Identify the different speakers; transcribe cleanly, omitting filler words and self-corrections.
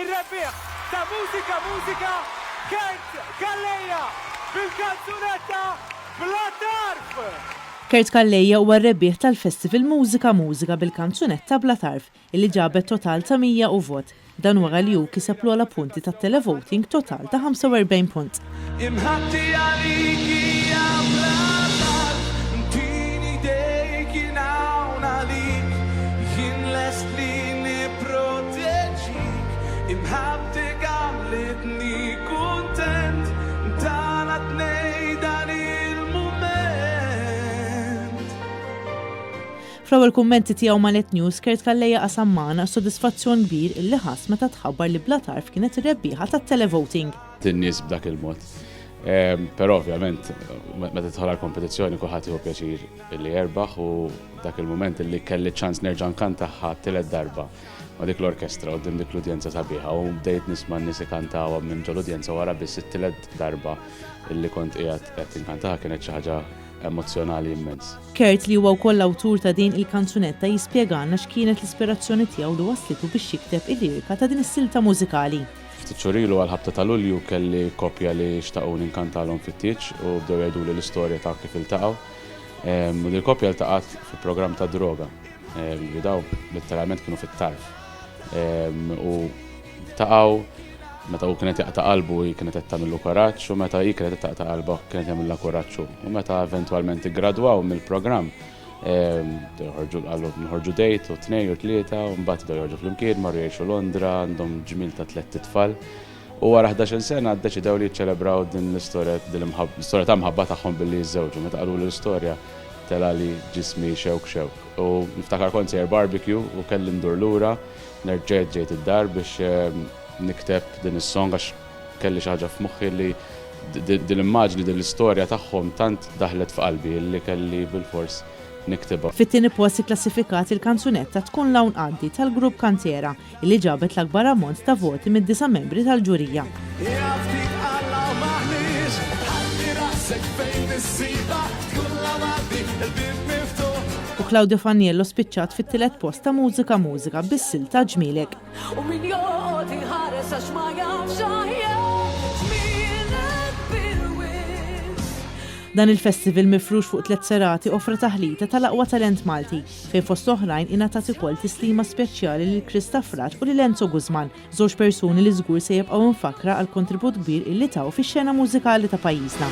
Speaker 1: Ir-rebbieħ ta' mużika Kurt Calleja bil-kanzunetta Bla Tarf.
Speaker 2: Kurt Calleja huwa r-rebbieħ tal-Festival Mużika bil-kanzunetta Bla Tarf, illi ġabet total ta' 100 u vot. Dan wara li hu kiseb l-ogħla punti tat-televoting total ta' 45 punt.
Speaker 1: Imħatti għaliki ja Bla Tarf, ntini dejkin hawn għalik, jien lest li niproteġik, imħabti għamlitni kuntent, tanat nejdan il-moment.
Speaker 2: Fl-ewwel kummenti tiegħu ma' Net News, Kurt Calleja qasam magħna sodisfazzjon kbir illi ħass meta tħabbar li Bla Tarf kienet ir-rebbieħa tat-televoting.
Speaker 3: Tin-nies b'dak il-mod. Però ovvjament meta tidħol għall-kompetizzjoni kulħadd jieħu pjaċir illi jerbaħ u dak il-mument illi kelli ċans nerġa' nkantaħħa tielet darba ma' dik l-orkestra u dik l-udjenza sabiħa u bdejt nisma' n-nies ikantawha minn ġol udjenza wara biss it-tielet darba illi kont qiegħed inkantaħa kienet xi ħaġa emozjonali immens.
Speaker 2: Kurt li huwa wkoll awtur ta' din il-kanzunetta jispjegana x'kienet l-ispirazzjoni tiegħu li waslitu biex jikteb il-lirika ta' din is-silta mużikali.
Speaker 3: Ftit xurilu għal-ħabta ta' Lulju kelli koppja li xtaqgħu ninkantalhom fit-tieġ u bdew jgħiduli l-istorja ta' kif iltaqgħu. U din koppja ltaqgħet fil-programm ta' droga. Li daw letteralment kienu fit-tarf. U taqgħu meta hu kienet jaqta' qalbu hi kienet qed tagħmillu kuraġġ u meta hi kienet qed taqta' qalba kienet jagħmilha kuraġġ. U meta eventwalment iggradwaw mill-programm nħorġu dejt u 2 u 3 u mbagħad bdew jorġu flimkien marru jgħixu Londra għandhom ġmiel ta' 3 tfal. U wara 11 sena ddeċidew li jiċċelebraw din l-istorja ta' mħabba tagħhom billi jiżżewġu. Meta qalu l-istorja tela li ġismi xewk. U niftakar kont sejjer barbecue u kelli ndur lura nerġgħet ġejt id-dar biex nikteb din is-song għax kelli xi ħaġa f'moħħi li din l-immaġni din l-istorja tagħhom tant daħlet f'qalbi li kelli bil-fors niktibha.
Speaker 2: Fit-tieni post ikklassifikat il-kanzunetta tkun Lawn Qaddi tal-grupp Kantiera illi ġabet l-akbar ammont ta' voti mid-9 membri tal-ġurija. U Claudio Fanniello spiċċat fit-tielet post ta' Mużika bis-silta Ġmielek.
Speaker 4: U min jgħod iħares għax ma jafx
Speaker 2: Dan il-festival mifrux fuq 3 serati offra taħlita tal-aqwa talent Malti, fejn fost oħrajn ingħatat ukoll tislima speċjali lil Krista Fratt u lil Enzo Guzman, żewġ persuni li żgur se jibqgħu mfakra għal kontribut kbir illi taw fix-xena mużikali ta' pajjiżna.